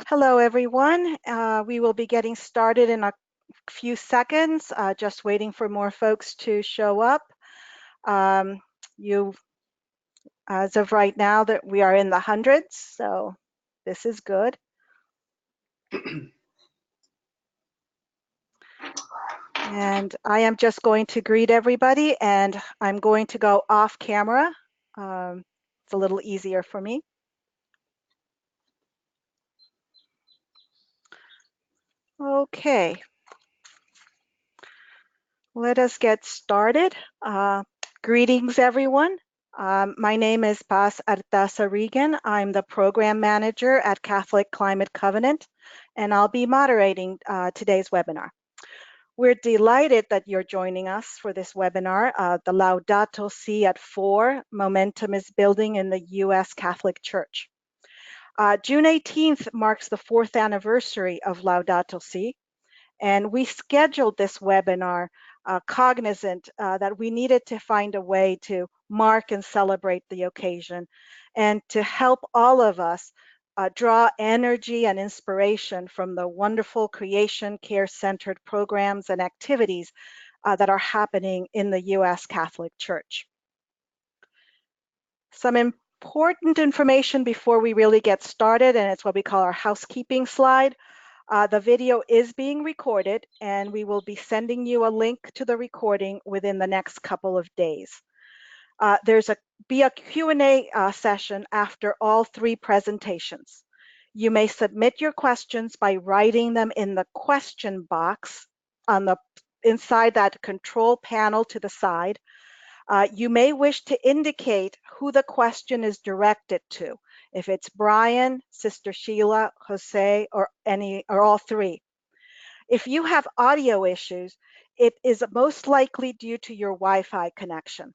Hello, everyone. We will be getting started in a few seconds, just waiting for more folks to show up. As of right now, that we are in the hundreds, so this is good. And I am just going to greet everybody, and I'm going to go off camera. It's a little easier for me. Okay. Let us get started. Greetings, everyone. My name is Pas Artaza-Regan. I'm the program manager at Catholic Climate Covenant, and I'll be moderating today's webinar. We're delighted that you're joining us for this webinar, the Laudato Si at 4, Momentum is Building in the U.S. Catholic Church. June 18th marks the 4th anniversary of Laudato Si, and we scheduled this webinar cognizant that we needed to find a way to mark and celebrate the occasion and to help all of us draw energy and inspiration from the wonderful creation care-centered programs and activities that are happening in the U.S. Catholic Church. Some important information before we really get started, and it's what we call our housekeeping slide. The video is being recorded, and we will be sending you a link to the recording within the next couple of days. There's be a Q&A session after all 3 presentations. You may submit your questions by writing them in the question box on the inside that control panel to the side. You may wish to indicate who the question is directed to, if it's Brian, Sister Sheila, Jose, or all 3. If you have audio issues, it is most likely due to your Wi-Fi connection.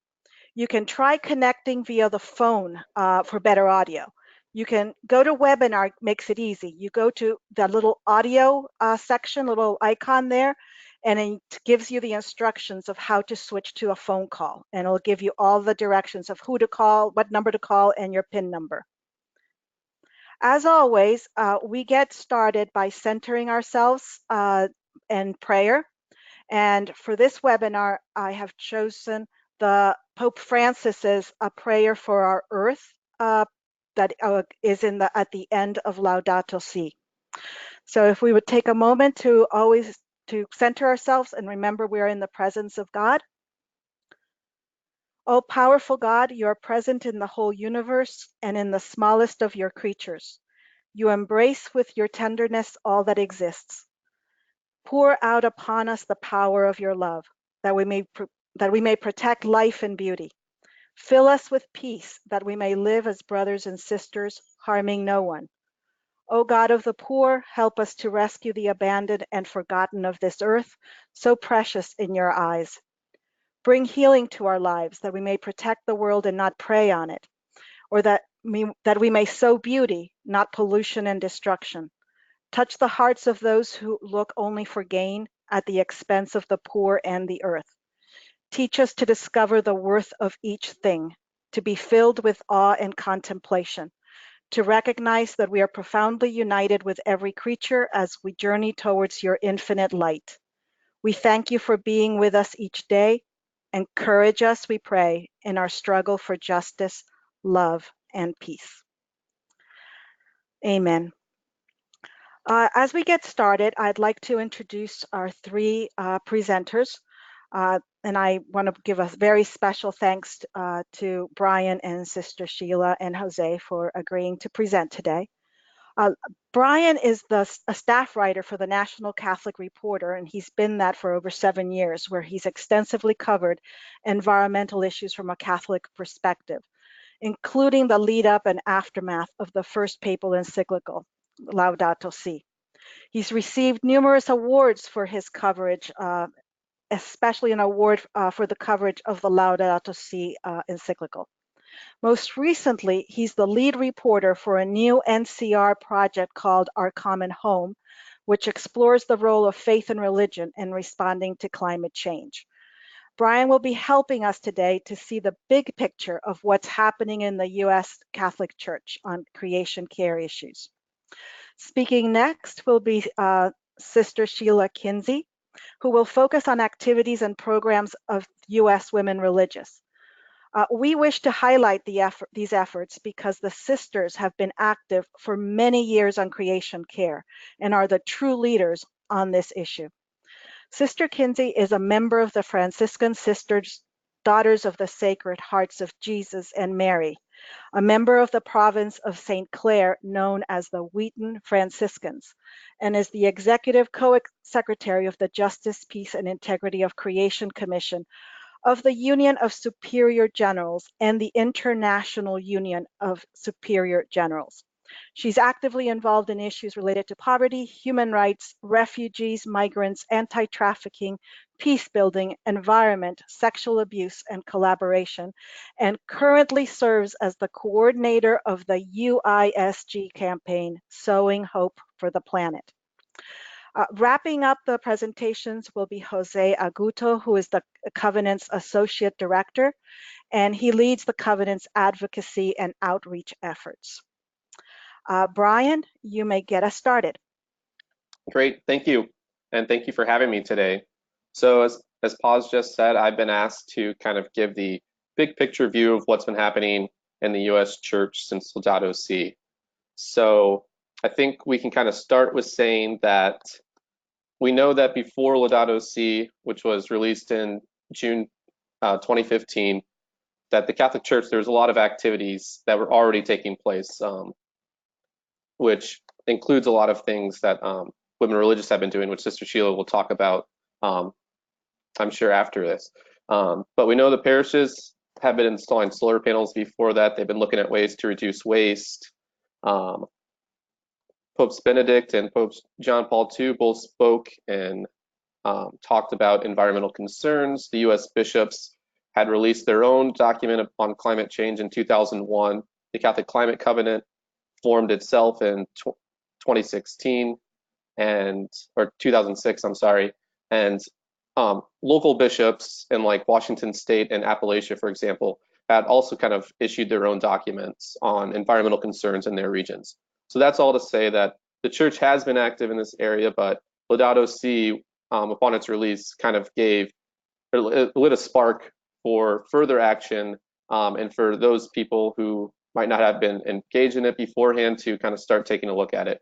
You can try connecting via the phone for better audio. You can go to webinar, makes it easy. You go to the little audio section, little icon there, and it gives you the instructions of how to switch to a phone call. And it'll give you all the directions of who to call, what number to call, and your PIN number. As always, we get started by centering ourselves in prayer. And for this webinar, I have chosen the Pope Francis's A Prayer for Our Earth that is at the end of Laudato Si. So if we would take a moment to center ourselves and remember we are in the presence of God. O powerful God, you are present in the whole universe and in the smallest of your creatures. You embrace with your tenderness all that exists. Pour out upon us the power of your love, that we may protect life and beauty. Fill us with peace, that we may live as brothers and sisters, harming no one. O God of the poor, help us to rescue the abandoned and forgotten of this earth, so precious in your eyes. Bring healing to our lives, that we may protect the world and not prey on it, or that we may sow beauty, not pollution and destruction. Touch the hearts of those who look only for gain at the expense of the poor and the earth. Teach us to discover the worth of each thing, to be filled with awe and contemplation, to recognize that we are profoundly united with every creature as we journey towards your infinite light. We thank you for being with us each day. Encourage us, we pray, in our struggle for justice, love, and peace. Amen. As we get started, I'd like to introduce our 3 presenters. And I want to give a very special thanks to Brian and Sister Sheila and Jose for agreeing to present today. Brian is a staff writer for the National Catholic Reporter, and he's been that for over 7 years, where he's extensively covered environmental issues from a Catholic perspective, including the lead up and aftermath of the first papal encyclical, Laudato Si. He's received numerous awards for his coverage, especially an award for the coverage of the Laudato Si encyclical. Most recently, he's the lead reporter for a new NCR project called Our Common Home, which explores the role of faith and religion in responding to climate change. Brian will be helping us today to see the big picture of what's happening in the U.S. Catholic Church on creation care issues. Speaking next will be Sister Sheila Kinsey, who will focus on activities and programs of U.S. women religious. We wish to highlight these efforts because the sisters have been active for many years on creation care and are the true leaders on this issue. Sister Kinsey is a member of the Franciscan Sisters, Daughters of the Sacred Hearts of Jesus and Mary, a member of the province of St. Clair known as the Wheaton Franciscans, and is the executive co-secretary of the Justice, Peace, and Integrity of Creation Commission of the Union of Superior Generals and the International Union of Superior Generals. She's actively involved in issues related to poverty, human rights, refugees, migrants, anti-trafficking, peace building, environment, sexual abuse, and collaboration, and currently serves as the coordinator of the UISG campaign, Sowing Hope for the Planet. Wrapping up the presentations will be Jose Aguto, who is the Covenant's Associate Director, and he leads the Covenant's advocacy and outreach efforts. Brian, you may get us started. Great, thank you. And thank you for having me today. So as Paz just said, I've been asked to kind of give the big picture view of what's been happening in the US Church since Laudato Si. So I think we can kind of start with saying that we know that before Laudato Si, which was released in June 2015, that the Catholic Church, there was a lot of activities that were already taking place, which includes a lot of things that women religious have been doing, which Sister Sheila will talk about, I'm sure, after this. But we know the parishes have been installing solar panels before that. They've been looking at ways to reduce waste. Popes Benedict and Pope John Paul II both spoke and talked about environmental concerns. The US bishops had released their own document on climate change in 2001. The Catholic Climate Covenant formed itself in 2016 or 2006, I'm sorry. And local bishops in like Washington State and Appalachia, for example, had also kind of issued their own documents on environmental concerns in their regions. So that's all to say that the church has been active in this area, but Laudato Si, upon its release, kind of lit a spark for further action and for those people who might not have been engaged in it beforehand to kind of start taking a look at it.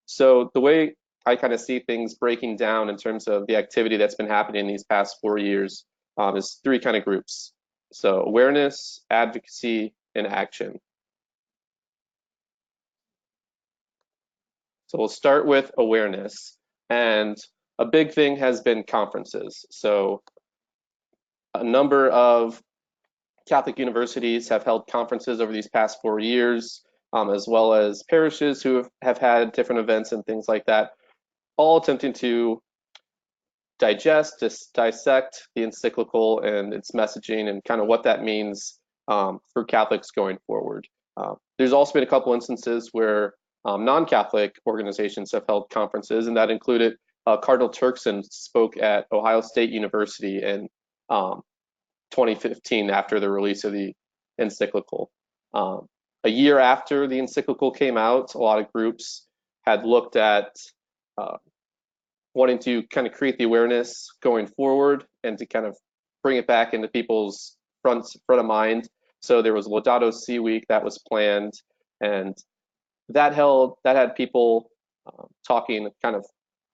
So the way I kind of see things breaking down in terms of the activity that's been happening in these past 4 years is three kind of groups. So awareness, advocacy, and action. So we'll start with awareness. And a big thing has been conferences. So a number of Catholic universities have held conferences over these past 4 years, as well as parishes who have had different events and things like that, all attempting to dissect the encyclical and its messaging and kind of what that means for Catholics going forward. There's also been a couple instances where non-Catholic organizations have held conferences, and that included Cardinal Turkson spoke at Ohio State University in 2015 after the release of the encyclical. A year after the encyclical came out, a lot of groups had looked at wanting to kind of create the awareness going forward and to kind of bring it back into people's front of mind. So there was Laudato Si week that was planned, and that had people talking kind of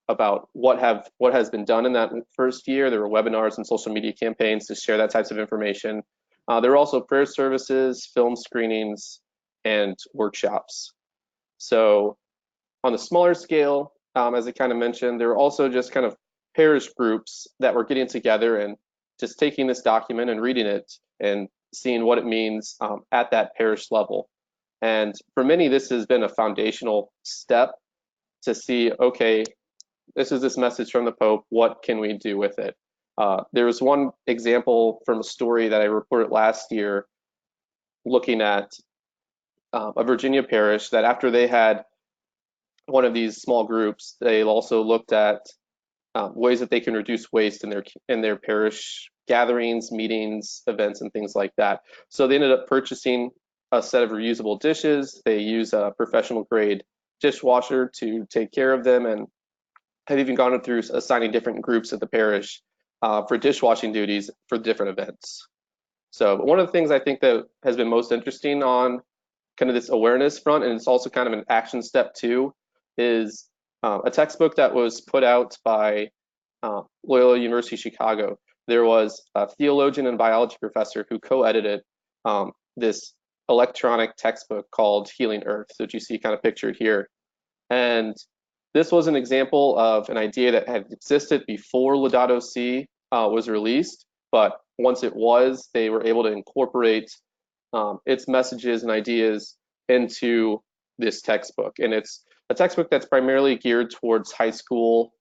about what has been done in that first year. There were webinars and social media campaigns to share that types of information. There were also prayer services, film screenings, and workshops. So on the smaller scale, as I kind of mentioned, there were also just kind of parish groups that were getting together and just taking this document and reading it and seeing what it means at that parish level. And for many, this has been a foundational step to see, okay, this is this message from the Pope, what can we do with it? There was one example from a story that I reported last year looking at a Virginia parish that after they had one of these small groups, they also looked at ways that they can reduce waste in their parish gatherings, meetings, events, and things like that. So they ended up purchasing a set of reusable dishes. They use professional grade dishwasher to take care of them, and have even gone through assigning different groups at the parish for dishwashing duties for different events. So one of the things I think that has been most interesting on kind of this awareness front, and it's also kind of an action step too, is a textbook that was put out by Loyola University Chicago. There was a theologian and biology professor who co-edited this electronic textbook called Healing Earth, which you see kind of pictured here. And this was an example of an idea that had existed before Laudato Si was released, but once it was, they were able to incorporate its messages and ideas into this textbook. And it's a textbook that's primarily geared towards high school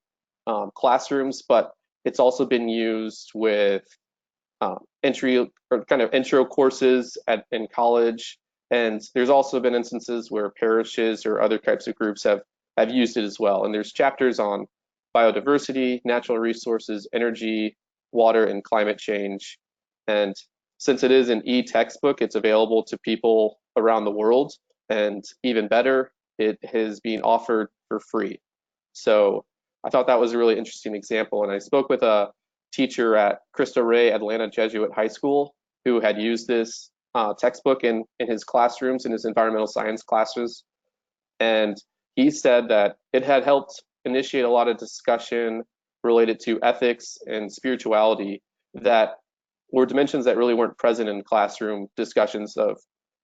classrooms, but it's also been used with entry or kind of intro courses in college. And there's also been instances where parishes or other types of groups have used it as well. And there's chapters on biodiversity, natural resources, energy, water, and climate change. And since it is an e-textbook, it's available to people around the world. And even better, it is being offered for free. So I thought that was a really interesting example. And I spoke with a teacher at Cristo Rey Atlanta Jesuit High School who had used this textbook in his classrooms, in his environmental science classes. And he said that it had helped initiate a lot of discussion related to ethics and spirituality that were dimensions that really weren't present in classroom discussions of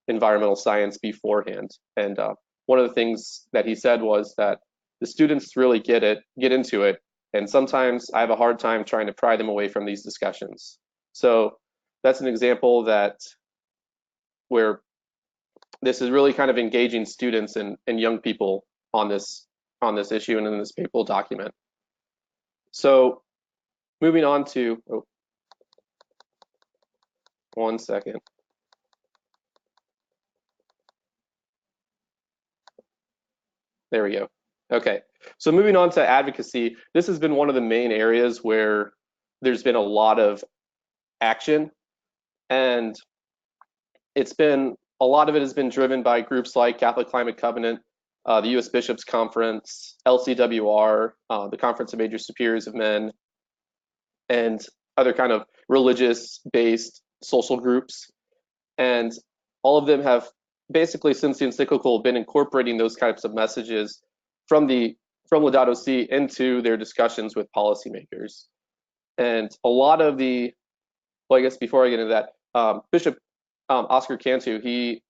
environmental science beforehand. And one of the things that he said was that the students really get into it, and sometimes I have a hard time trying to pry them away from these discussions. So that's an example where this is really kind of engaging students and young people on this issue and in this papal document. So moving on to, oh, one second. There we go. Okay, so moving on to advocacy, this has been one of the main areas where there's been a lot of action, and a lot of it has been driven by groups like Catholic Climate Covenant, the U.S. Bishops' Conference, LCWR, the Conference of Major Superiors of Men, and other kind of religious-based social groups. And all of them have basically, since the encyclical, been incorporating those types of messages from Laudato Si into their discussions with policymakers. And a lot of well, I guess before I get into that, Bishop Oscar Cantu, he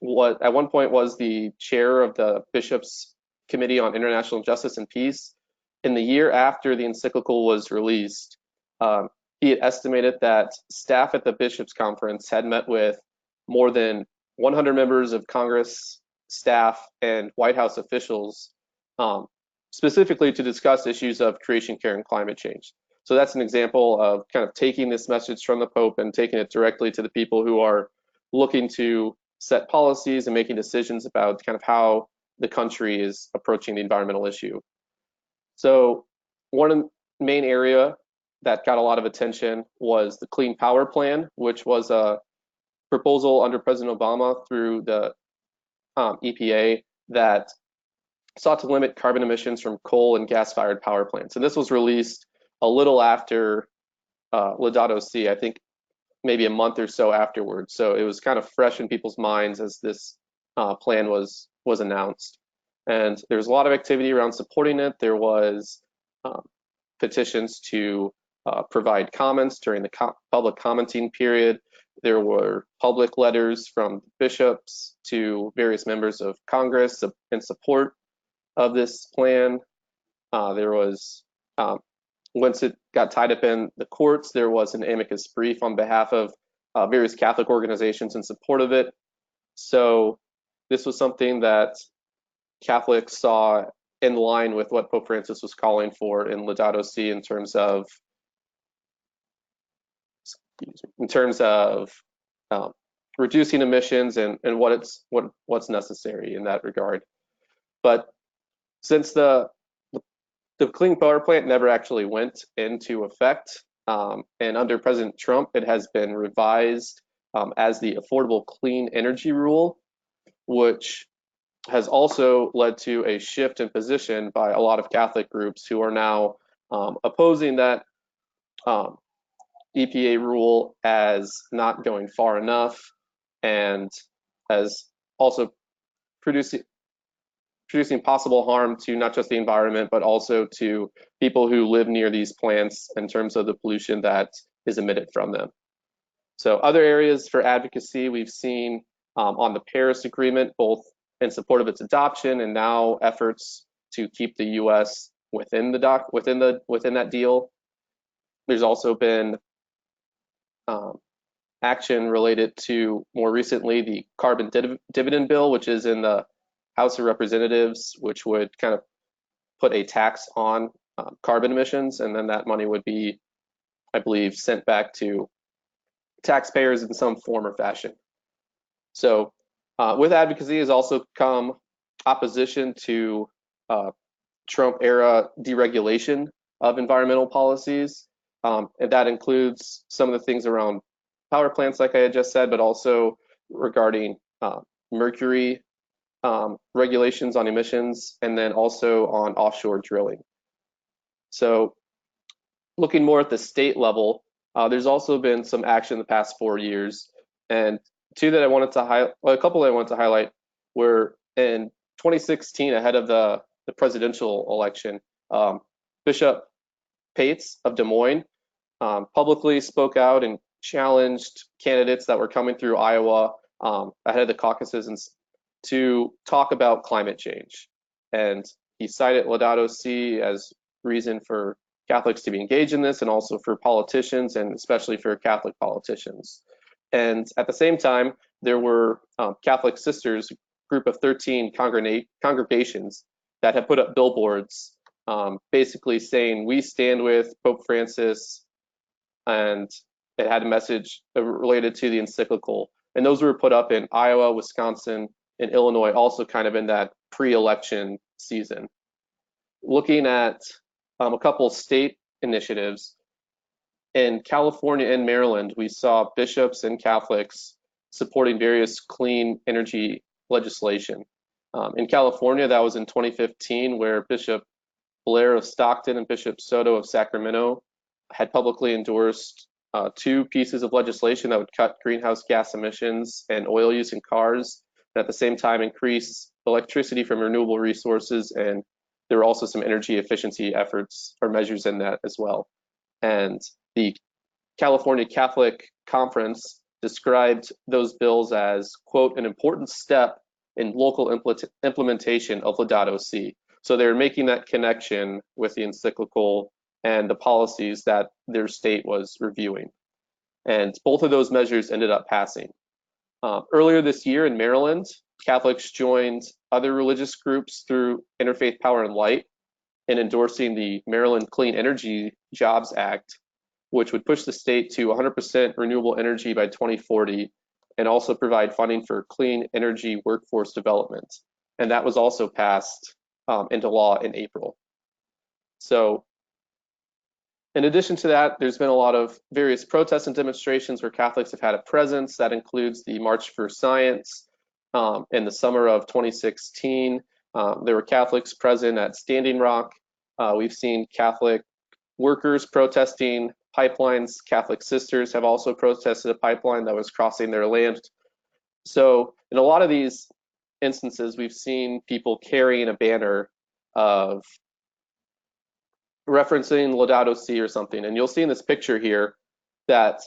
at one point was the chair of the Bishops' Committee on International Justice and Peace. In the year after the encyclical was released, he had estimated that staff at the Bishops' Conference had met with more than 100 members of Congress, staff, and White House officials, specifically to discuss issues of creation, care, and climate change. So that's an example of kind of taking this message from the Pope and taking it directly to the people who are looking to set policies and making decisions about kind of how the country is approaching the environmental issue. So one main area that got a lot of attention was the Clean Power Plan, which was a proposal under President Obama through the EPA that sought to limit carbon emissions from coal and gas-fired power plants. And this was released a little after Laudato Si, I think maybe a month or so afterwards. So it was kind of fresh in people's minds as this plan was announced. And there was a lot of activity around supporting it. There was petitions to provide comments during the public commenting period. There were public letters from bishops to various members of Congress in support of this plan. There was, once it got tied up in the courts, there was an amicus brief on behalf of various Catholic organizations in support of it. So this was something that Catholics saw in line with what Pope Francis was calling for in Laudato Si in terms of reducing emissions and what's necessary in that regard. But since the Clean Power Plant never actually went into effect, and under President Trump, it has been revised as the Affordable Clean Energy Rule, which has also led to a shift in position by a lot of Catholic groups who are now opposing that EPA rule as not going far enough, and as also producing possible harm to not just the environment, but also to people who live near these plants in terms of the pollution that is emitted from them. So other areas for advocacy we've seen on the Paris Agreement, both in support of its adoption and now efforts to keep the U.S. within that deal. There's also been action related to, more recently, the carbon dividend bill, which is in the House of Representatives, which would kind of put a tax on carbon emissions, and then that money would be, I believe, sent back to taxpayers in some form or fashion. So with advocacy has also come opposition to Trump-era deregulation of environmental policies, and that includes some of the things around power plants, like I had just said, but also regarding mercury regulations on emissions, and then also on offshore drilling. So looking more at the state level, there's also been some action in the past 4 years, and a couple that I wanted to highlight were in 2016, ahead of the presidential election. Bishop Pates of Des Moines publicly spoke out and challenged candidates that were coming through Iowa ahead of the caucuses and to talk about climate change. And he cited Laudato Si as reason for Catholics to be engaged in this, and also for politicians, and especially for Catholic politicians. And at the same time, there were Catholic Sisters, a group of 13 congregations that had put up billboards basically saying, "We stand with Pope Francis," and it had a message related to the encyclical. And those were put up in Iowa, Wisconsin, and Illinois, also kind of in that pre-election season. Looking at a couple state initiatives, in California and Maryland, we saw bishops and Catholics supporting various clean energy legislation. In California, that was in 2015, where Bishop Blair of Stockton and Bishop Soto of Sacramento had publicly endorsed 2 pieces of legislation that would cut greenhouse gas emissions and oil use in cars, and at the same time increase electricity from renewable resources. And there were also some energy efficiency efforts or measures in that as well. And the California Catholic Conference described those bills as, quote, an important step in local implementation of Laudato Si. So they're making that connection with the encyclical and the policies that their state was reviewing. And both of those measures ended up passing. Earlier this year in Maryland, Catholics joined other religious groups through Interfaith Power and Light in endorsing the Maryland Clean Energy Jobs Act, which would push the state to 100% renewable energy by 2040, and also provide funding for clean energy workforce development. And that was also passed into law in April. So in addition to that, there's been a lot of various protests and demonstrations where Catholics have had a presence. That includes the March for Science in the summer of 2016. There were Catholics present at Standing Rock. We've seen Catholic workers protesting pipelines. Catholic sisters have also protested a pipeline that was crossing their land. So in a lot of these instances, we've seen people carrying a banner of referencing Laudato Si or something. And you'll see in this picture here that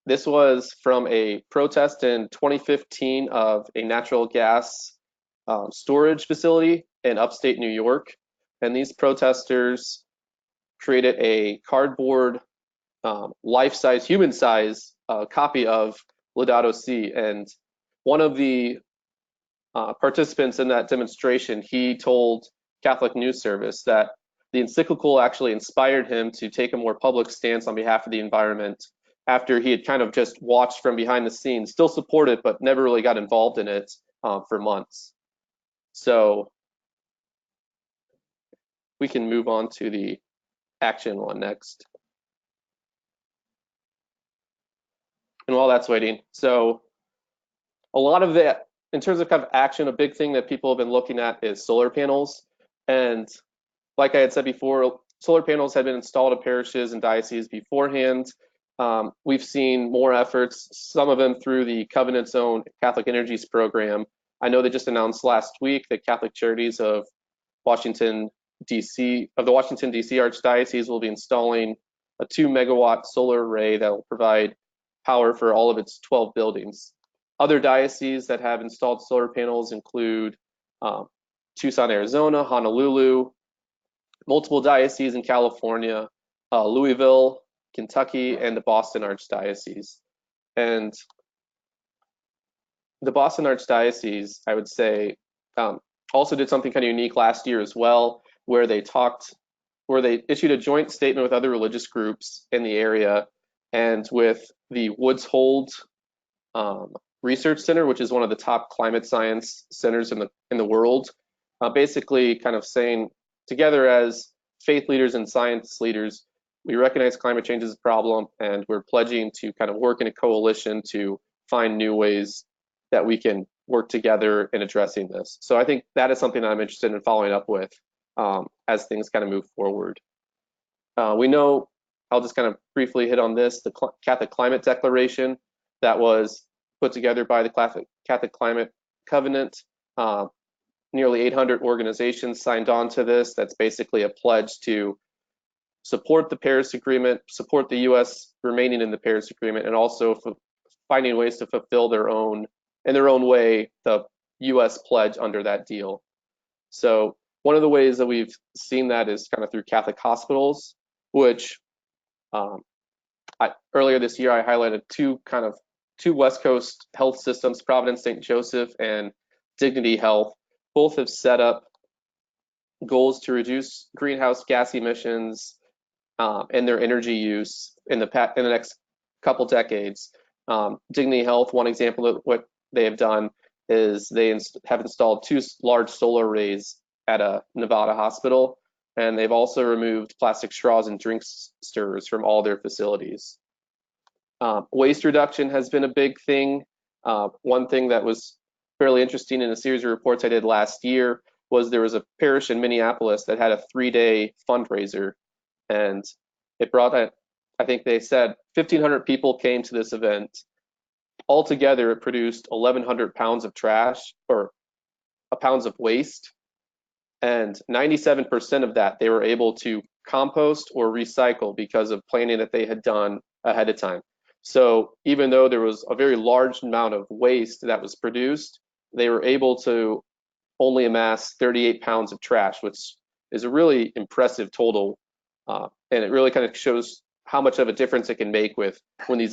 this was from a protest in 2015 of a natural gas storage facility in upstate New York. And these protesters created a cardboard life-size, human-size copy of Laudato Si. And one of the participants in that demonstration, he told Catholic News Service that the encyclical actually inspired him to take a more public stance on behalf of the environment after he had kind of just watched from behind the scenes, still supported, but never really got involved in it for months. So we can move on to the action one next. And while that's waiting, so a lot of the in terms of kind of action, a big thing that people have been looking at is solar panels. And like I had said before, solar panels had been installed at parishes and dioceses beforehand. We've seen more efforts, some of them through the Covenant Zone Catholic Energies program. I know they just announced last week that Catholic Charities of Washington, D.C., of the Washington, D.C. Archdiocese will be installing a 2 megawatt solar array that will provide power for all of its 12 buildings. Other dioceses that have installed solar panels include Tucson, Arizona, Honolulu, multiple dioceses in California, Louisville, Kentucky, and the Boston Archdiocese. And the Boston Archdiocese, I would say, also did something kind of unique last year as well, where they issued a joint statement with other religious groups in the area and with the Woods Hold Research Center, which is one of the top climate science centers in the world, basically kind of saying together as faith leaders and science leaders, we recognize climate change is a problem, and we're pledging to kind of work in a coalition to find new ways that we can work together in addressing this. So I think that is something that I'm interested in following up with as things kind of move forward. We know, I'll just kind of briefly hit on this, the Catholic Climate Declaration that was put together by the Catholic Climate Covenant. Nearly 800 organizations signed on to this. That's basically a pledge to support the Paris Agreement, support the U.S. remaining in the Paris Agreement, and also finding ways to fulfill in their own way, the U.S. pledge under that deal. So one of the ways that we've seen that is kind of through Catholic hospitals, which earlier this year I highlighted two West Coast health systems, Providence St. Joseph and Dignity Health. Both have set up goals to reduce greenhouse gas emissions and their energy use in the next couple decades. Dignity Health, one example of what they have done is they have installed 2 large solar arrays at a Nevada hospital, and they've also removed plastic straws and drink stirrers from all their facilities. Waste reduction has been a big thing. One thing that was fairly interesting in a series of reports I did last year was there was a parish in Minneapolis that had a 3-day fundraiser, and it brought, I think they said 1,500 people came to this event. Altogether, it produced 1,100 pounds of trash, or pounds of waste, and 97% of that they were able to compost or recycle because of planning that they had done ahead of time. So even though there was a very large amount of waste that was produced, they were able to only amass 38 pounds of trash, which is a really impressive total. And it really kind of shows how much of a difference it can make when there's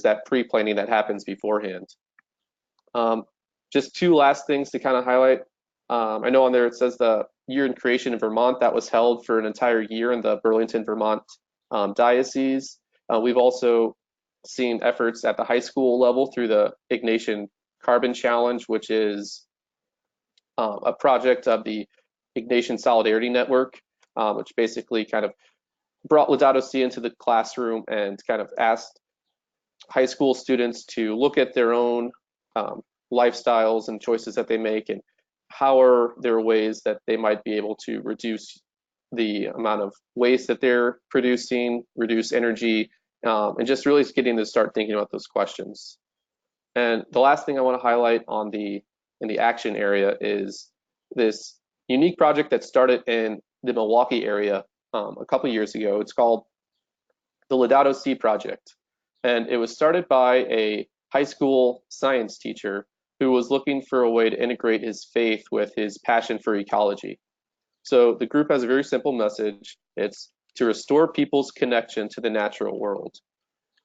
that pre-planning that happens beforehand. Just 2 last things to kind of highlight. I know on there it says the Year in Creation in Vermont, that was held for an entire year in the Burlington, Vermont diocese. We've also seen efforts at the high school level through the Ignatian Carbon Challenge, which is a project of the Ignatian Solidarity Network, which basically kind of brought Laudato Si into the classroom and kind of asked high school students to look at their own lifestyles and choices that they make, and how are there ways that they might be able to reduce the amount of waste that they're producing, reduce energy, and just really getting to start thinking about those questions. And the last thing I want to highlight in the action area is this unique project that started in the Milwaukee area a couple years ago. It's called the Laudato Si project, and it was started by a high school science teacher who was looking for a way to integrate his faith with his passion for ecology. So the group has a very simple message. It's to restore people's connection to the natural world.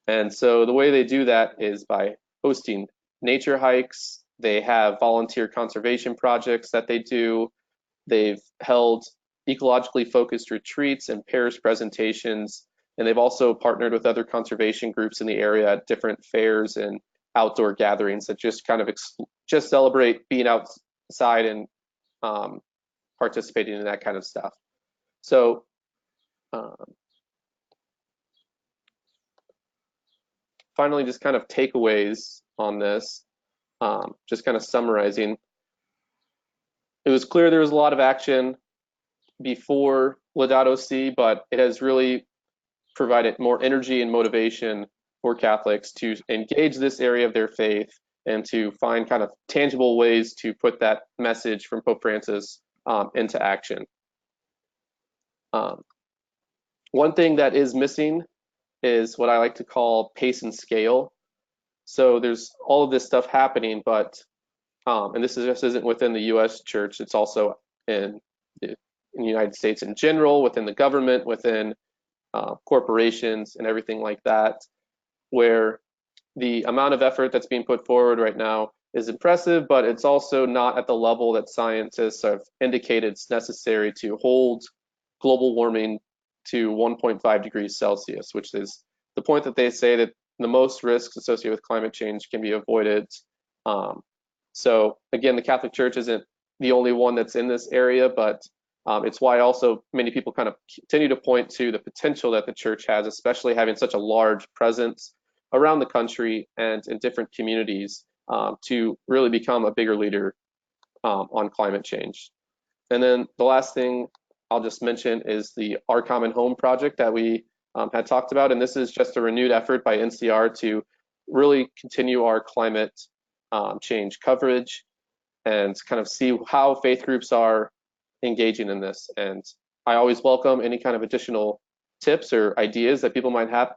And so the way they do that is by hosting nature hikes. They have volunteer conservation projects that they do. They've held ecologically focused retreats and parish presentations, and they've also partnered with other conservation groups in the area at different fairs and outdoor gatherings that just kind of just celebrate being outside and participating in that kind of stuff. So finally, just kind of takeaways on this. just kind of summarizing, it was clear there was a lot of action before Laudato Si, but it has really provided more energy and motivation for Catholics to engage this area of their faith and to find kind of tangible ways to put that message from Pope Francis into action. One thing that is missing is what I like to call pace and scale. So there's all of this stuff happening, but and this just isn't within the U.S. church, it's also in the United States in general, within the government, within corporations and everything like that, where the amount of effort that's being put forward right now is impressive, but it's also not at the level that scientists have indicated is necessary to hold global warming to 1.5 degrees Celsius, which is the point that they say that the most risks associated with climate change can be avoided. So again, the Catholic Church isn't the only one that's in this area, but it's why also many people kind of continue to point to the potential that the church has, especially having such a large presence around the country and in different communities to really become a bigger leader on climate change. And then the last thing I'll just mention is the Our Common Home project that we had talked about. And this is just a renewed effort by NCR to really continue our climate change coverage and kind of see how faith groups are engaging in this. And I always welcome any kind of additional tips or ideas that people might have.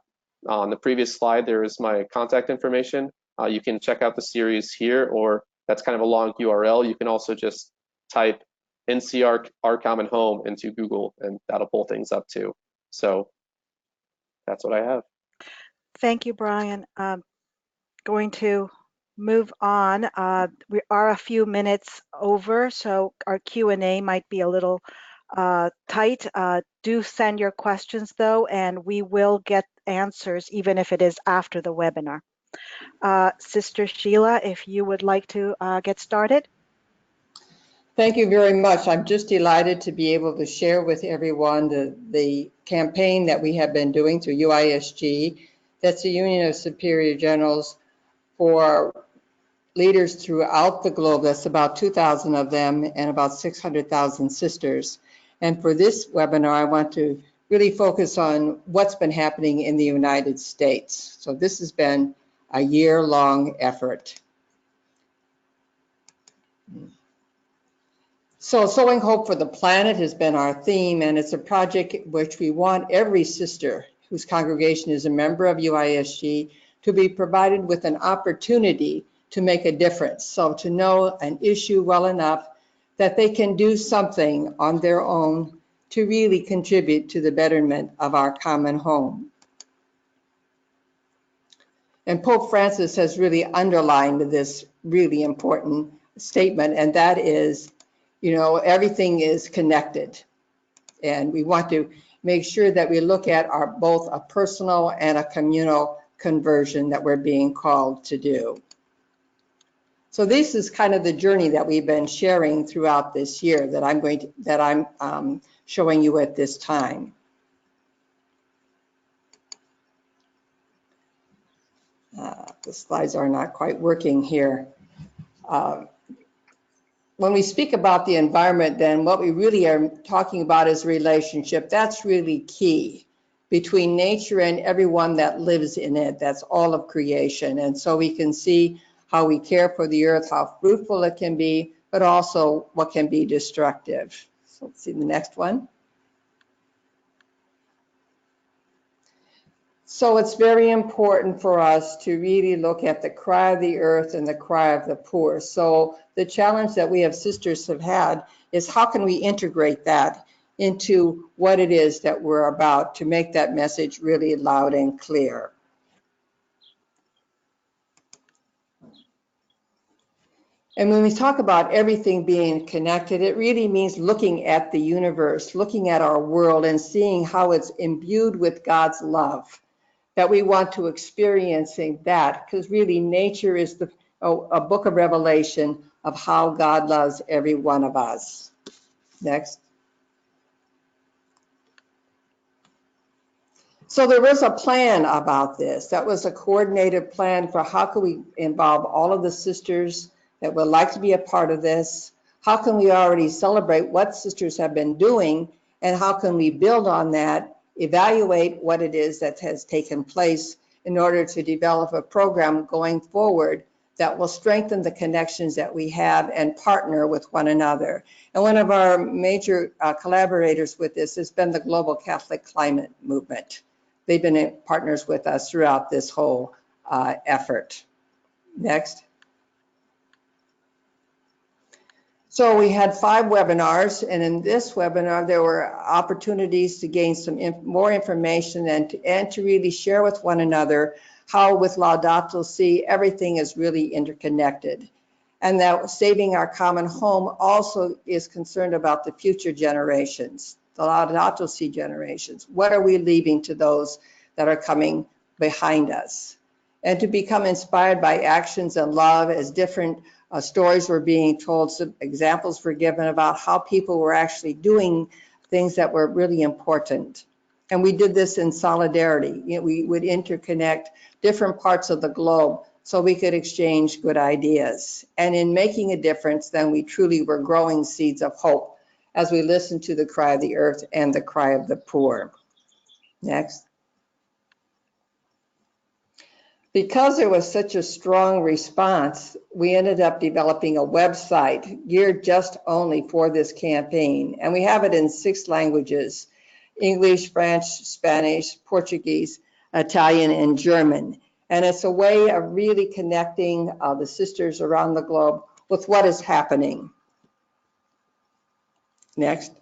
On the previous slide, there is my contact information. You can check out the series here, or that's kind of a long URL. You can also just type NCR Our Common Home into Google, and that'll pull things up too. So that's what I have. Thank you, Brian. Going to move on. We are a few minutes over, so our Q&A might be a little tight. Do send your questions though, and we will get answers even if it is after the webinar. Sister Sheila, if you would like to get started. Thank you very much. I'm just delighted to be able to share with everyone the campaign that we have been doing through UISG. That's the Union of Superior Generals for leaders throughout the globe. That's about 2,000 of them and about 600,000 sisters. And for this webinar, I want to really focus on what's been happening in the United States. So this has been a year-long effort. So Sowing Hope for the Planet has been our theme, and it's a project which we want every sister whose congregation is a member of UISG to be provided with an opportunity to make a difference. So to know an issue well enough that they can do something on their own to really contribute to the betterment of our common home. And Pope Francis has really underlined this really important statement, and that is, you know, everything is connected. And we want to make sure that we look at both a personal and a communal conversion that we're being called to do. So this is kind of the journey that we've been sharing throughout this year that I'm showing you at this time. The slides are not quite working here. When we speak about the environment, then what we really are talking about is relationship. That's really key between nature and everyone that lives in it. That's all of creation. And so we can see how we care for the earth, how fruitful it can be, but also what can be destructive. So let's see the next one. So it's very important for us to really look at the cry of the earth and the cry of the poor. So the challenge that we have sisters have had is how can we integrate that into what it is that we're about to make that message really loud and clear. And when we talk about everything being connected, it really means looking at the universe, looking at our world and seeing how it's imbued with God's love, that we want to experiencing that, because really nature is a book of revelation of how God loves every one of us. Next. So there was a plan about this. That was a coordinated plan for how can we involve all of the sisters that would like to be a part of this. How can we already celebrate what sisters have been doing, and how can we build on that, evaluate what it is that has taken place in order to develop a program going forward that will strengthen the connections that we have and partner with one another. And one of our major collaborators with this has been the Global Catholic Climate Movement. They've been partners with us throughout this whole effort. Next. So we had 5 webinars, and in this webinar, there were opportunities to gain some more information and to really share with one another how with Laudato Si, everything is really interconnected. And that saving our common home also is concerned about the future generations, the Laudato Si generations. What are we leaving to those that are coming behind us? And to become inspired by actions and love as different stories were being told, some examples were given about how people were actually doing things that were really important. And we did this in solidarity. You know, we would interconnect different parts of the globe so we could exchange good ideas. And in making a difference, then we truly were growing seeds of hope as we listened to the cry of the earth and the cry of the poor. Next. Because there was such a strong response, we ended up developing a website geared just only for this campaign. And we have it in 6 languages: English, French, Spanish, Portuguese, Italian, and German. And it's a way of really connecting the sisters around the globe with what is happening. Next.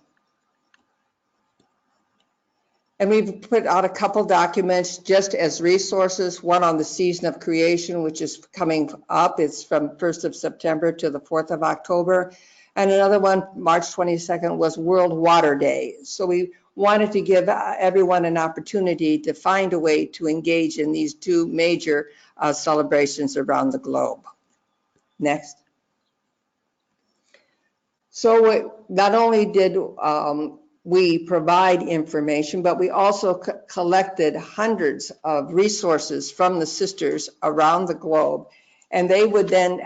And we've put out a couple documents just as resources, one on the season of creation, which is coming up. It's from 1st of September to the 4th of October. And another one, March 22nd, was World Water Day. So we wanted to give everyone an opportunity to find a way to engage in these 2 major celebrations around the globe. Next. So not only did we provide information, but we also collected hundreds of resources from the sisters around the globe, and they would then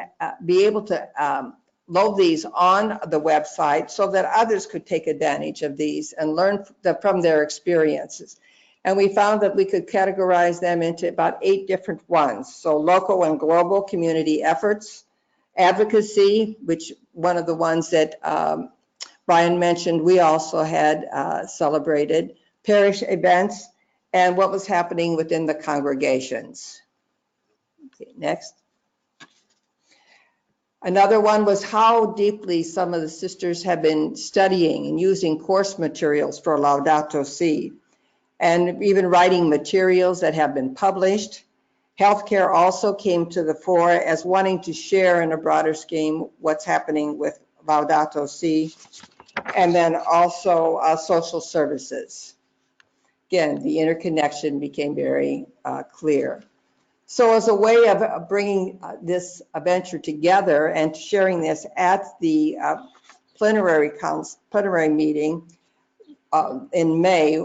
be able to load these on the website so that others could take advantage of these and learn from their experiences. And we found that we could categorize them into about 8 different ones. So local and global community efforts, advocacy, which one of the ones that Brian mentioned, we also had celebrated, parish events, and what was happening within the congregations. Okay, next. Another one was how deeply some of the sisters have been studying and using course materials for Laudato Si, and even writing materials that have been published. Healthcare also came to the fore as wanting to share in a broader scheme what's happening with Laudato Si. And then also social services. Again, the interconnection became very clear. So as a way of bringing this venture together and sharing this at the plenary meeting in May,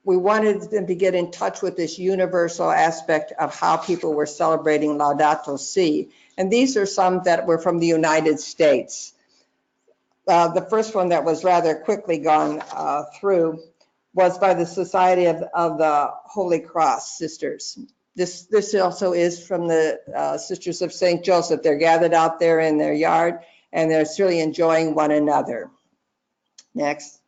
we wanted them to get in touch with this universal aspect of how people were celebrating Laudato Si. And these are some that were from the United States. The first one that was rather quickly gone through was by the Society of the Holy Cross Sisters. This also is from the Sisters of St. Joseph. They're gathered out there in their yard, and they're really enjoying one another. Next.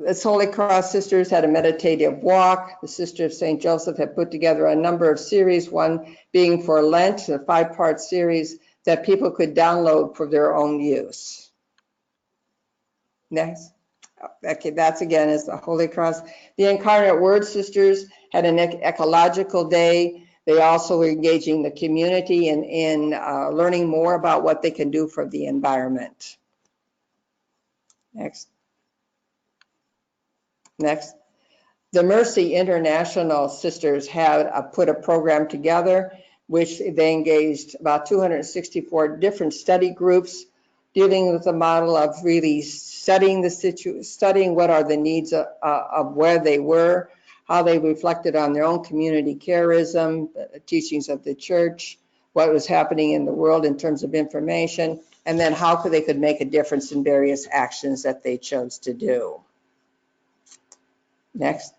This Holy Cross Sisters had a meditative walk. The Sister of St. Joseph had put together a number of series, one being for Lent, a 5-part series that people could download for their own use. Next. Okay, that's again is the Holy Cross. The Incarnate Word Sisters had an ecological day. They also were engaging the community in learning more about what they can do for the environment. Next. Next. The Mercy International Sisters had put a program together which they engaged about 264 different study groups dealing with the model of really studying what are the needs of where they were, how they reflected on their own community charism, the teachings of the church, what was happening in the world in terms of information, and then how they could make a difference in various actions that they chose to do. Next.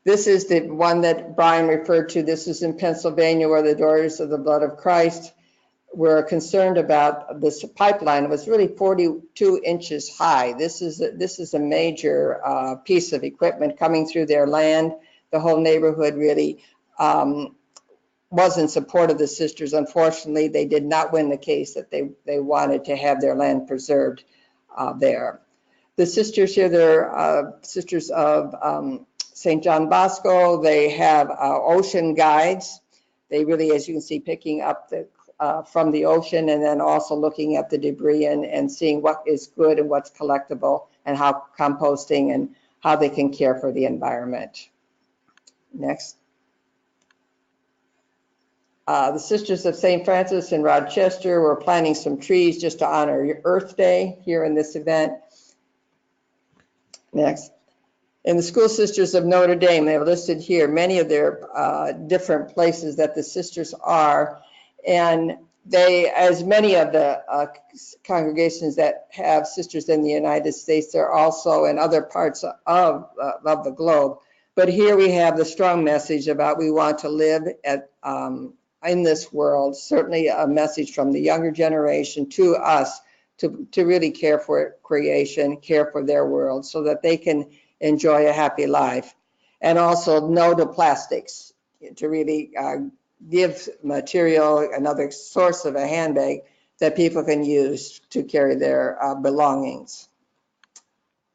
This is the one that Brian referred to. This is in Pennsylvania, where the Daughters of the Blood of Christ were concerned about this pipeline. It was really 42 inches high. This is a major piece of equipment coming through their land. The whole neighborhood really was in support of the sisters. Unfortunately, they did not win the case that they wanted to have their land preserved there. The sisters here, they're sisters of St. John Bosco. They have ocean guides. They really, as you can see, picking up from the ocean, and then also looking at the debris and seeing what is good and what's collectible, and how composting and how they can care for the environment. Next. The Sisters of St. Francis in Rochester were planting some trees just to honor Earth Day here in this event. Next. And the School Sisters of Notre Dame, they've listed here many of their different places that the sisters are. And they, as many of the congregations that have sisters in the United States, they're also in other parts of the globe. But here we have the strong message about we want to live in this world, certainly a message from the younger generation to us to really care for creation, care for their world, so that they can enjoy a happy life. And also no to plastics, to really give material, another source of a handbag that people can use to carry their belongings.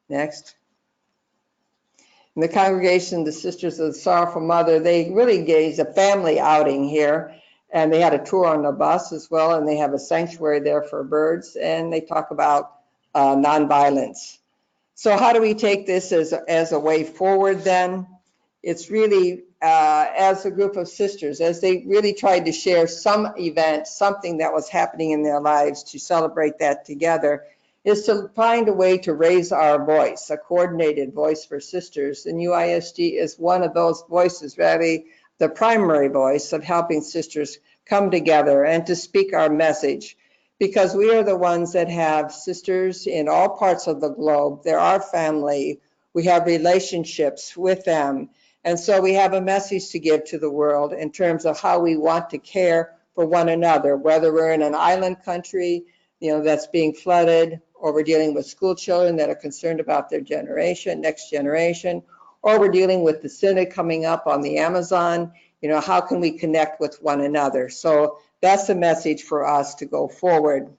Next. In the congregation, the Sisters of the Sorrowful Mother, they really engaged a family outing here, and they had a tour on the bus as well, and they have a sanctuary there for birds, and they talk about nonviolence. So how do we take this as a way forward then? It's really as a group of sisters, as they really tried to share some event, something that was happening in their lives, to celebrate that together, is to find a way to raise our voice, a coordinated voice for sisters. And UISG is one of those voices, really the primary voice of helping sisters come together and to speak our message, because we are the ones that have sisters in all parts of the globe. They're our family. We have relationships with them. And so we have a message to give to the world in terms of how we want to care for one another, whether we're in an island country, that's being flooded, or we're dealing with school children that are concerned about their generation, next generation, or we're dealing with the synod coming up on the Amazon. How can we connect with one another? So that's the message for us to go forward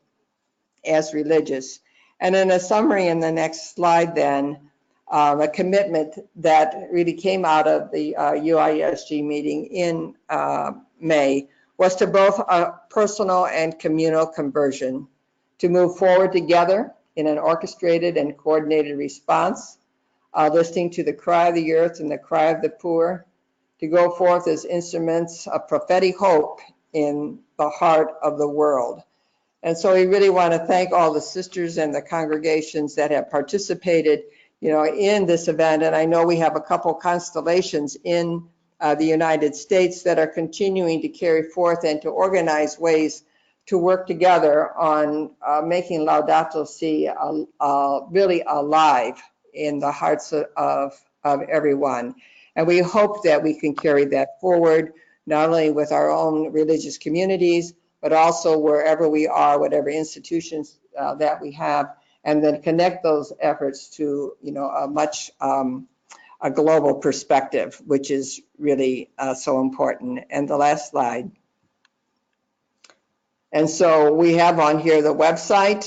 as religious. And in a summary in the next slide then, a commitment that really came out of the UISG meeting in May was to both personal and communal conversion, to move forward together in an orchestrated and coordinated response, listening to the cry of the earth and the cry of the poor, to go forth as instruments of prophetic hope in the heart of the world. And so we really want to thank all the sisters and the congregations that have participated, in this event. And I know we have a couple constellations in the United States that are continuing to carry forth and to organize ways to work together on making Laudato Si really alive in the hearts of everyone. And we hope that we can carry that forward, not only with our own religious communities, but also wherever we are, whatever institutions that we have, and then connect those efforts to, a global perspective, which is really so important. And the last slide. And so we have on here the website,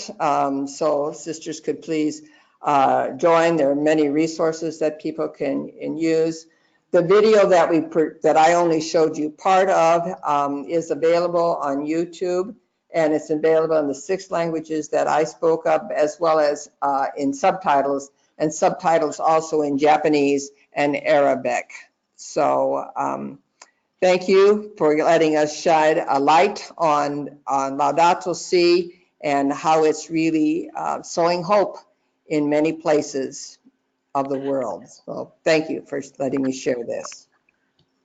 so sisters could please join. There are many resources that people can use. The video that I only showed you part of is available on YouTube, and it's available in the 6 languages that I spoke of, as well as in subtitles, and subtitles also in Japanese and Arabic. So thank you for letting us shine a light on Laudato Si and how it's really sowing hope in many places of the world. So thank you for letting me share this.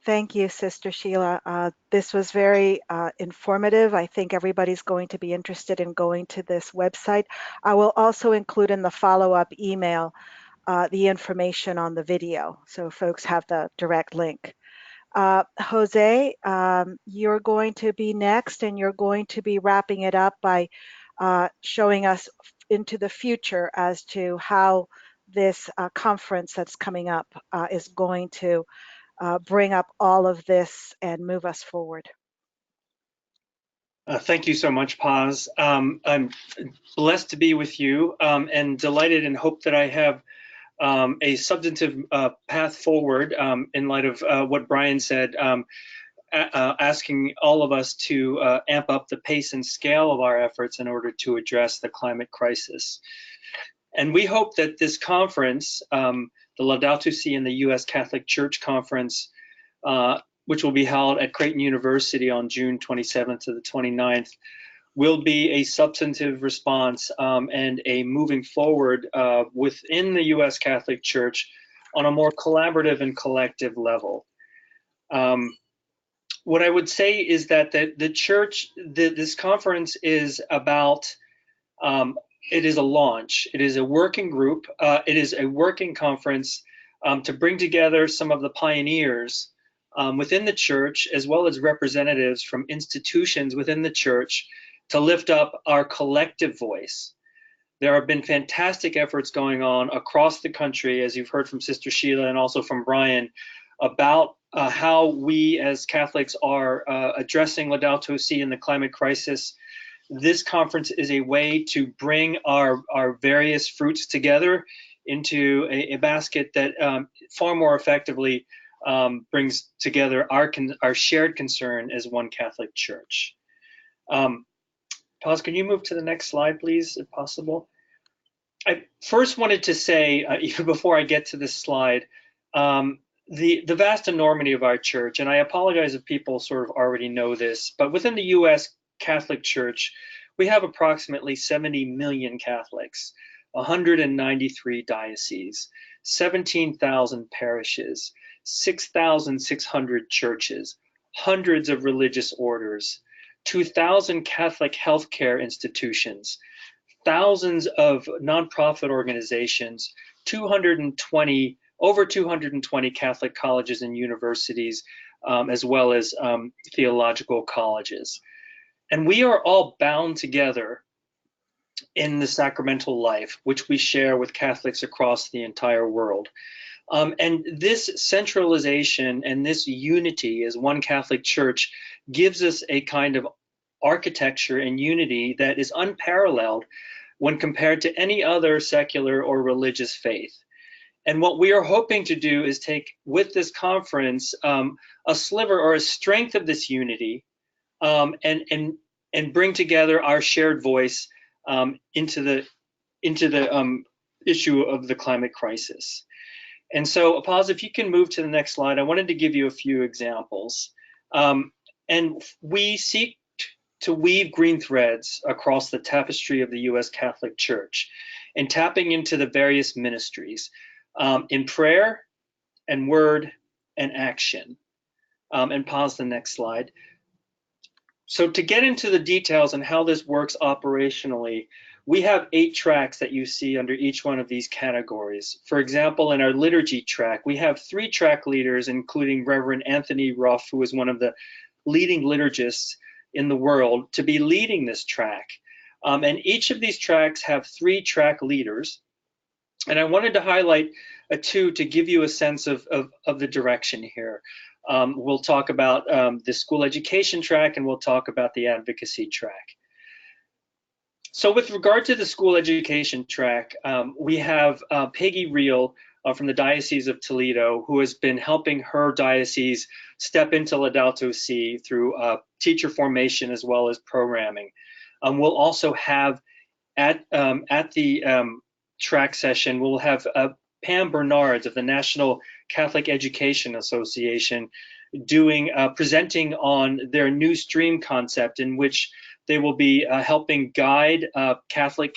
Thank you, Sister Sheila. This was very informative. I think everybody's going to be interested in going to this website. I will also include in the follow-up email the information on the video, so folks have the direct link. Jose, you're going to be next, and you're going to be wrapping it up by showing us into the future as to how this conference that's coming up is going to bring up all of this and move us forward. Thank you so much, Paz. I'm blessed to be with you and delighted and hope that I have a substantive path forward in light of what Brian said, asking all of us to amp up the pace and scale of our efforts in order to address the climate crisis. And we hope that this conference, the Laudato Si and the U.S. Catholic Church Conference, which will be held at Creighton University on June 27th to the 29th, will be a substantive response and a moving forward within the U.S. Catholic Church on a more collaborative and collective level. What I would say is that the church, this conference is about, it is a launch, it is a working group, it is a working conference to bring together some of the pioneers within the church, as well as representatives from institutions within the church, to lift up our collective voice. There have been fantastic efforts going on across the country, as you've heard from Sister Sheila and also from Brian, about how we as Catholics are addressing Laudato Si and the climate crisis. This conference is a way to bring our various fruits together into a basket that far more effectively brings together our shared concern as one Catholic Church. Paz, can you move to the next slide, please, if possible? I first wanted to say, even before I get to this slide, the vast enormity of our church, and I apologize if people sort of already know this, but within the U.S. Catholic Church, we have approximately 70 million Catholics, 193 dioceses, 17,000 parishes, 6,600 churches, hundreds of religious orders, 2,000 Catholic healthcare institutions, thousands of nonprofit organizations, over 220 Catholic colleges and universities, as well as theological colleges. And we are all bound together in the sacramental life, which we share with Catholics across the entire world. And this centralization and this unity as one Catholic Church gives us a kind of architecture and unity that is unparalleled when compared to any other secular or religious faith. And what we are hoping to do is take, with this conference, a sliver or a strength of this unity and bring together our shared voice into the issue of the climate crisis. And so, Paz, if you can move to the next slide, I wanted to give you a few examples. And we seek to weave green threads across the tapestry of the U.S. Catholic Church and tapping into the various ministries in prayer and word and action. And pause the next slide. So to get into the details and how this works operationally, we have 8 tracks that you see under each one of these categories. For example, in our liturgy track, we have 3 track leaders, including Reverend Anthony Ruff, who is one of the leading liturgists in the world, to be leading this track. And each of these tracks have 3 track leaders. And I wanted to highlight 2 to give you a sense of the direction here. We'll talk about the school education track, and we'll talk about the advocacy track. So with regard to the school education track, we have Peggy Reel from the Diocese of Toledo, who has been helping her diocese step into Laudato Si through teacher formation as well as programming. We'll also have at the track session, we'll have Pam Bernards of the National Catholic Education Association presenting on their new stream concept, in which they will be helping guide Catholic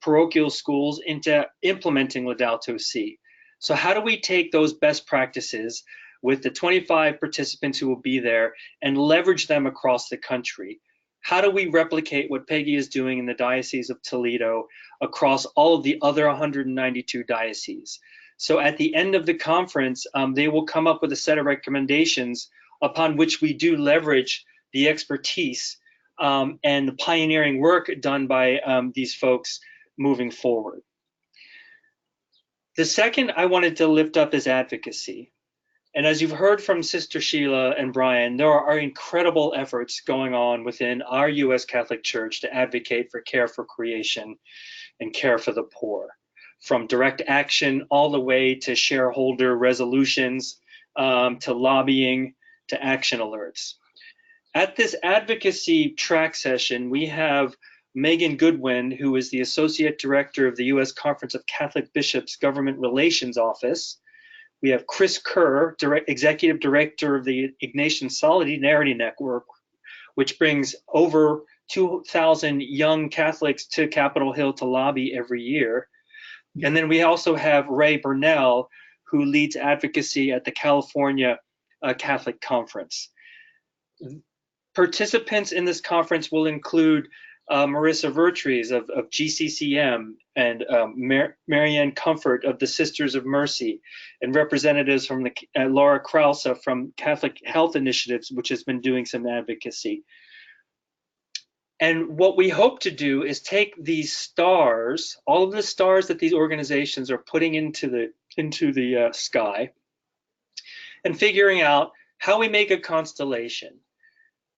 parochial schools into implementing Laudato Si. So how do we take those best practices with the 25 participants who will be there and leverage them across the country? How do we replicate what Peggy is doing in the Diocese of Toledo across all of the other 192 dioceses? So at the end of the conference, they will come up with a set of recommendations upon which we do leverage the expertise and the pioneering work done by these folks moving forward. The second I wanted to lift up is advocacy. And as you've heard from Sister Sheila and Brian, there are incredible efforts going on within our U.S. Catholic Church to advocate for care for creation and care for the poor, from direct action all the way to shareholder resolutions, to lobbying, to action alerts. At this advocacy track session, we have Megan Goodwin, who is the Associate Director of the U.S. Conference of Catholic Bishops Government Relations Office. We have Chris Kerr, Executive Director of the Ignatian Solidarity Network, which brings over 2,000 young Catholics to Capitol Hill to lobby every year. And then we also have Ray Burnell, who leads advocacy at the California Catholic Conference. Participants in this conference will include Marissa Vertrees of GCCM and Marianne Comfort of the Sisters of Mercy, and representatives from Laura Krause from Catholic Health Initiatives, which has been doing some advocacy. And what we hope to do is take these stars, all of the stars that these organizations are putting into the sky, and figuring out how we make a constellation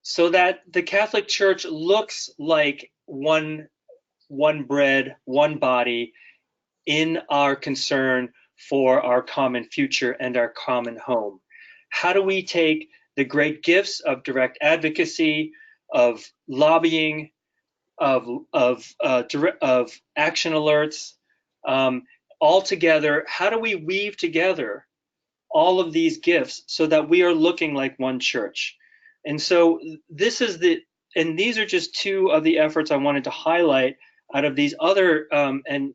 so that the Catholic Church looks like one bread, one body in our concern for our common future and our common home. How do we take the great gifts of direct advocacy, of lobbying, of action alerts, all together? How do we weave together all of these gifts so that we are looking like one church? And so these are just two of the efforts I wanted to highlight out of these other, and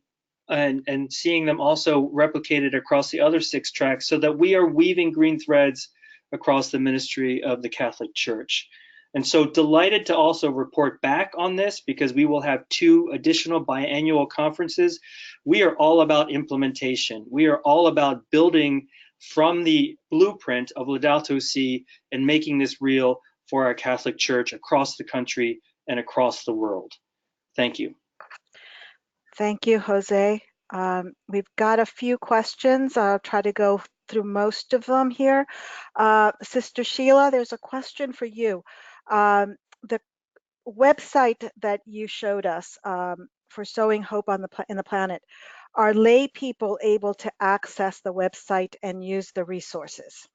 seeing them also replicated across the other 6 tracks, so that we are weaving green threads across the ministry of the Catholic Church. And so delighted to also report back on this, because we will have 2 additional biannual conferences. We are all about implementation. We are all about building from the blueprint of Laudato Si and making this real for our Catholic Church across the country and across the world. Thank you. Thank you, Jose. We've got a few questions. I'll try to go through most of them here. Sister Sheila, there's a question for you. The website that you showed us for Sowing Hope in the Planet, are lay people able to access the website and use the resources?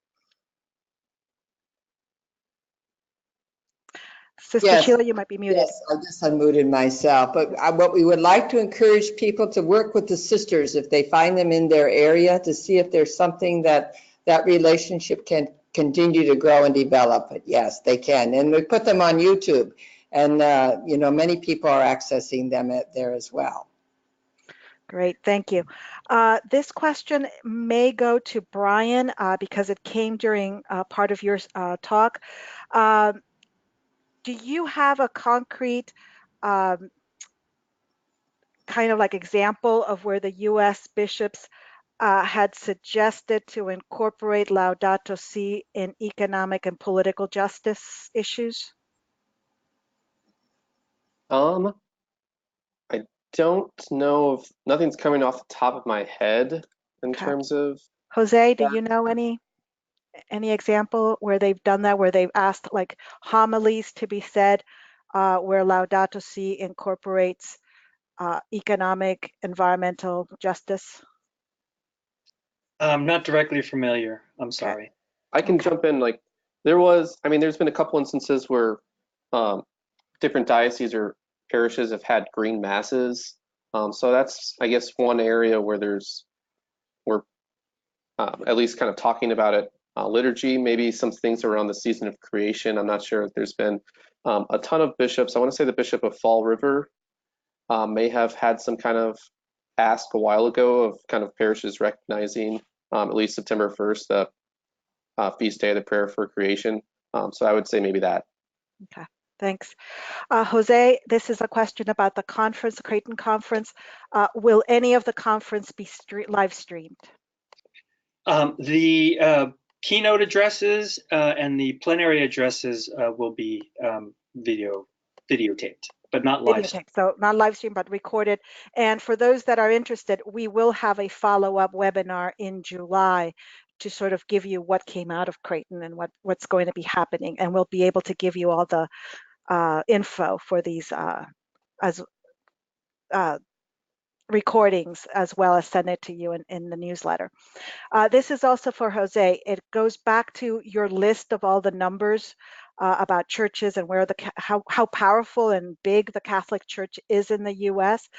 Sister Yes. Sheila, you might be muted. Yes, I just unmuted myself. But what we would like to encourage people to work with the sisters if they find them in their area, to see if there's something that relationship can continue to grow and develop. But yes, they can. And we put them on YouTube, and many people are accessing them there as well. Great, thank you. This question may go to Brian because it came during part of your talk. Do you have a concrete kind of like example of where the U.S. bishops had suggested to incorporate Laudato Si in economic and political justice issues? I don't know if nothing's coming off the top of my head in Okay. terms of Jose, do you know any example where they've done that, where they've asked like homilies to be said where Laudato Si incorporates economic, environmental justice? I'm not directly familiar. I'm sorry. I can jump in. Like there's been a couple instances where different dioceses or parishes have had green masses. So that's, I guess, one area where we're at least kind of talking about it liturgy, maybe some things around the season of creation. I'm not sure if there's been a ton of bishops. I want to say the Bishop of Fall River may have had some kind of ask a while ago of kind of parishes recognizing at least September 1st, the feast day of the prayer for creation. So I would say maybe that. Okay, thanks. Jose, this is a question about the conference, the Creighton conference. Will any of the conference be live streamed? The keynote addresses and the plenary addresses will be videotaped, but not live. Videotaped, so not live stream, but recorded. And for those that are interested, we will have a follow-up webinar in July to sort of give you what came out of Creighton and what's going to be happening. And we'll be able to give you all the info for these recordings, as well as send it to you in the newsletter. This is also for Jose. It goes back to your list of all the numbers about churches and where how powerful and big the Catholic Church is in the U.S.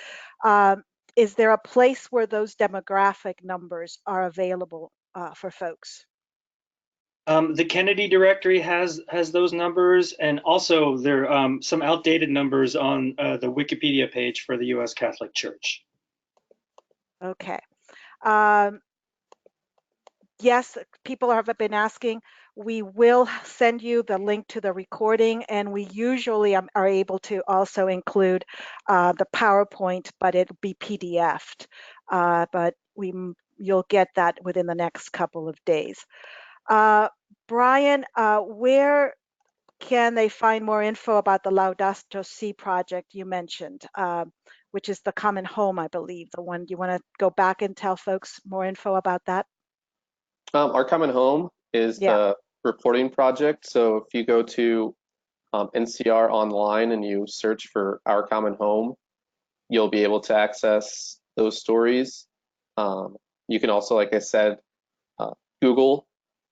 Is there a place where those demographic numbers are available for folks? The Kennedy directory has those numbers, and also there are some outdated numbers on the Wikipedia page for the U.S. Catholic Church. Okay. Yes, people have been asking. We will send you the link to the recording, and we usually are able to also include the PowerPoint, but it'll be PDF'd. But you'll get that within the next couple of days. Brian, where can they find more info about the Laudato Si project you mentioned, which is the Common Home, I believe, the one you want to go back and tell folks more info about that? Our Common Home is the reporting project. So if you go to NCR online and you search for Our Common Home, you'll be able to access those stories. You can also, like I said, Google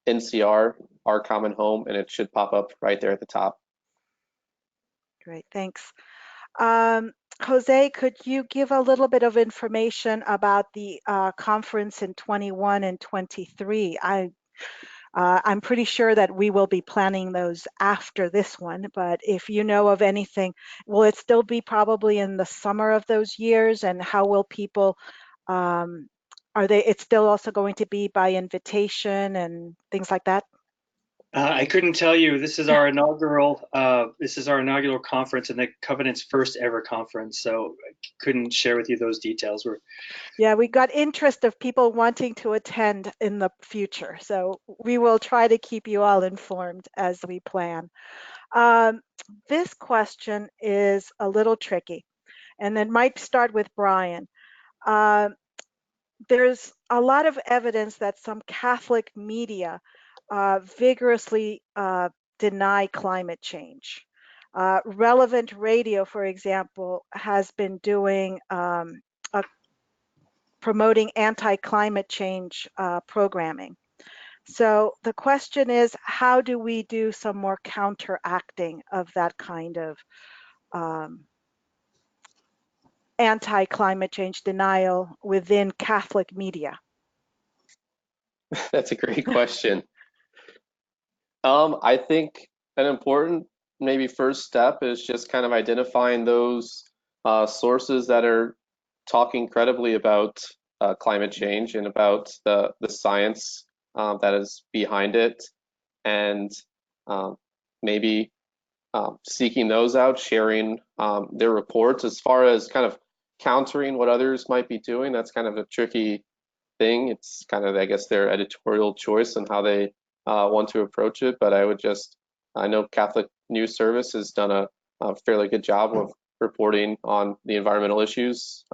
NCR, Our Common Home, and it should pop up right there at the top. Great, thanks. Jose, could you give a little bit of information about the conference in 21 and 23? I'm pretty sure that we will be planning those after this one, but if you know of anything, will it still be probably in the summer of those years? And how will people, it's still also going to be by invitation and things like that? I couldn't tell you. This is our inaugural conference and the Covenant's first ever conference, so I couldn't share with you those details. Yeah, we got interest of people wanting to attend in the future, so we will try to keep you all informed as we plan. This question is a little tricky, and it might start with Brian. There's a lot of evidence that some Catholic media vigorously deny climate change. Relevant Radio, for example, has been doing promoting anti-climate change programming. So the question is, how do we do some more counteracting of that kind of anti-climate change denial within Catholic media? That's a great question. I think an important maybe first step is just kind of identifying those sources that are talking credibly about climate change and about the science that is behind it, and maybe seeking those out, sharing their reports. As far as kind of countering what others might be doing, that's kind of a tricky thing. It's kind of, I guess, their editorial choice and how they want to approach it. But I know Catholic News Service has done a fairly good job of reporting on the environmental issues,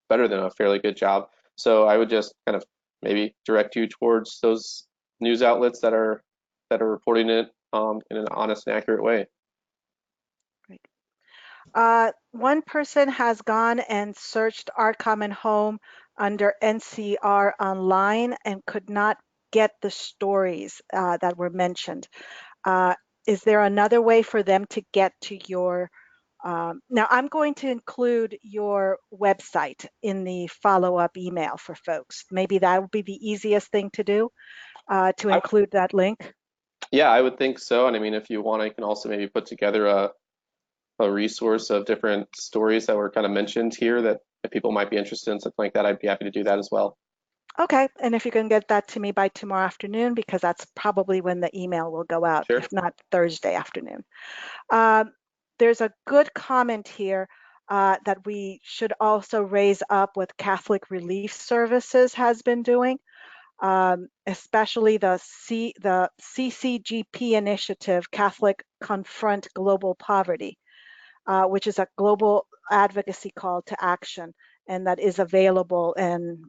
better than a fairly good job. So I would just kind of maybe direct you towards those news outlets that are reporting it in an honest and accurate way. Great. One person has gone and searched Our Common Home under NCR online and could not get the stories that were mentioned. Is there another way for them to get to your now I'm going to include your website in the follow-up email for folks. Maybe that would be the easiest thing to do. to include that link? Yeah, I would think so. And I mean, if you want, I can also maybe put together a resource of different stories that were kind of mentioned here that if people might be interested in something like that, I'd be happy to do that as well. Okay, and if you can get that to me by tomorrow afternoon, because that's probably when the email will go out, Sure. if not Thursday afternoon. There's a good comment here that we should also raise up what Catholic Relief Services has been doing, especially the CCGP initiative, Catholic Confront Global Poverty, which is a global advocacy call to action, and that is available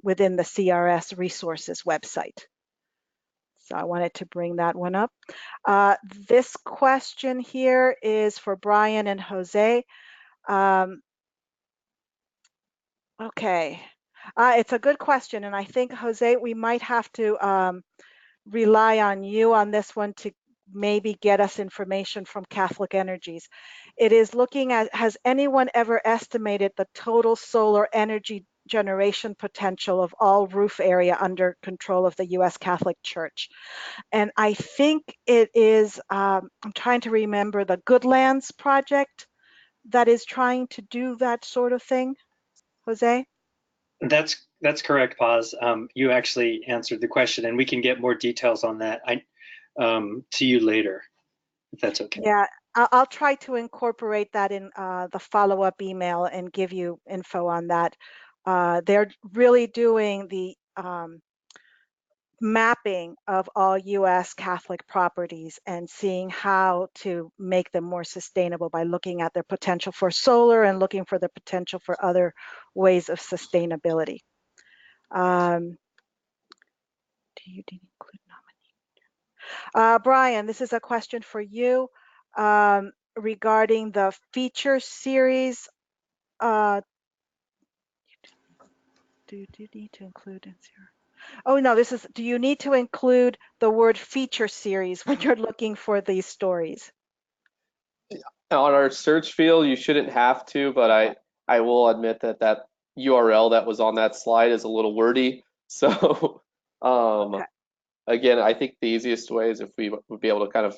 within the CRS resources website. So I wanted to bring that one up. This question here is for Brian and Jose. Okay, it's a good question, and I think, Jose, we might have to rely on you on this one to maybe get us information from Catholic Energies. It is looking at, has anyone ever estimated the total solar energy generation potential of all roof area under control of the U.S. Catholic Church? And I think it is, I'm trying to remember, the Goodlands project that is trying to do that sort of thing. Jose? That's correct, Paz. You actually answered the question, and we can get more details on that to you later, if that's okay. Yeah, I'll try to incorporate that in the follow-up email and give you info on that. They're really doing the mapping of all U.S. Catholic properties and seeing how to make them more sustainable by looking at their potential for solar and looking for the potential for other ways of sustainability. Do you include nominee? Brian, this is a question for you regarding the feature series. Do you need to include in zero? Oh no, this is, do you need to include the word feature series when you're looking for these stories? On our search field, you shouldn't have to, but I will admit that that URL that was on that slide is a little wordy. So Okay. again, I think the easiest way is if we would be able to kind of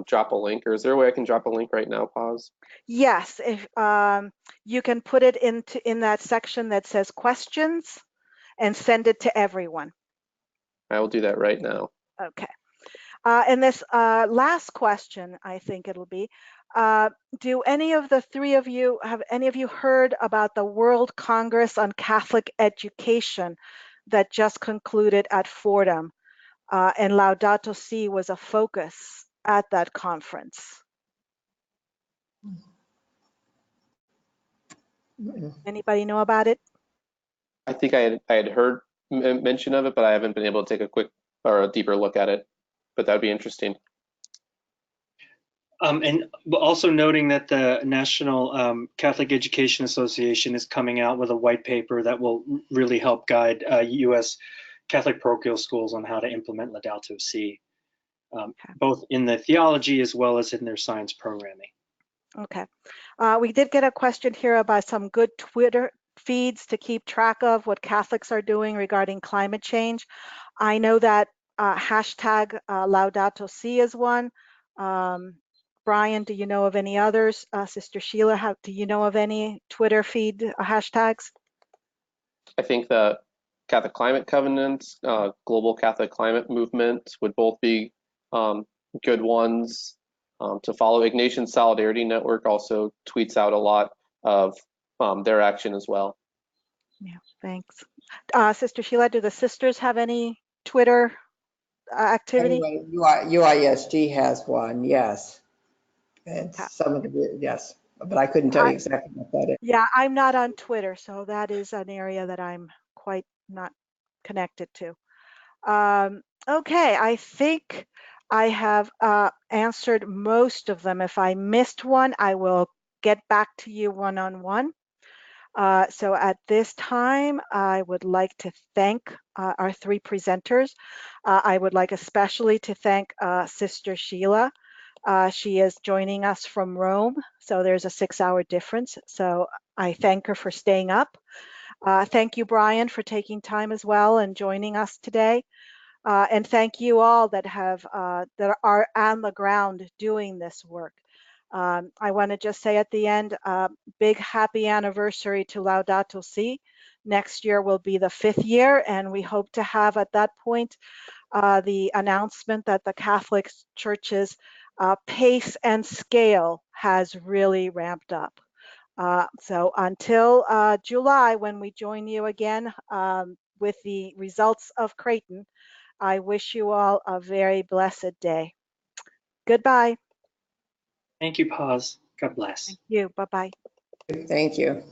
drop a link, or is there a way I can drop a link right now? Pause. Yes, if you can put it in that section that says questions and send it to everyone. I will do that right now. Okay. And this last question, I think it'll be, do any of the three of you, have any of you heard about the World Congress on Catholic Education that just concluded at Fordham? And Laudato Si was a focus at that conference. Anybody know about it? I think I had heard mention of it, but I haven't been able to take a quick or a deeper look at it. But that'd be interesting. And also noting that the National Catholic Education Association is coming out with a white paper that will really help guide U.S. Catholic parochial schools on how to implement Laudato Si, both in the theology as well as in their science programming. Okay. We did get a question here about some good Twitter feeds to keep track of what Catholics are doing regarding climate change. I know that hashtag Laudato Si is one. Brian, do you know of any others? Sister Sheila, do you know of any Twitter feed hashtags? I think the Catholic Climate Covenant, Global Catholic Climate Movement would both be good ones to follow. Ignatian Solidarity Network also tweets out a lot of their action as well. Yeah, thanks. Sister Sheila, do the sisters have any Twitter activity? Anyway, UISG has one, yes. And some of the, yes, but I couldn't tell you exactly what that is. Yeah, I'm not on Twitter, so that is an area that I'm quite not connected to. Okay, I think I have answered most of them. If I missed one, I will get back to you one-on-one. So at this time, I would like to thank our three presenters. I would like especially to thank Sister Sheila. She is joining us from Rome, so there's a 6-hour difference. So I thank her for staying up. Thank you, Brian, for taking time as well and joining us today. And thank you all that are on the ground doing this work. I want to just say at the end, big happy anniversary to Laudato Si. Next year will be the 5th year, and we hope to have at that point the announcement that the Catholic Church's pace and scale has really ramped up. So until July, when we join you again with the results of Creighton, I wish you all a very blessed day. Goodbye. Thank you, Paz. God bless. Thank you. Bye-bye. Thank you.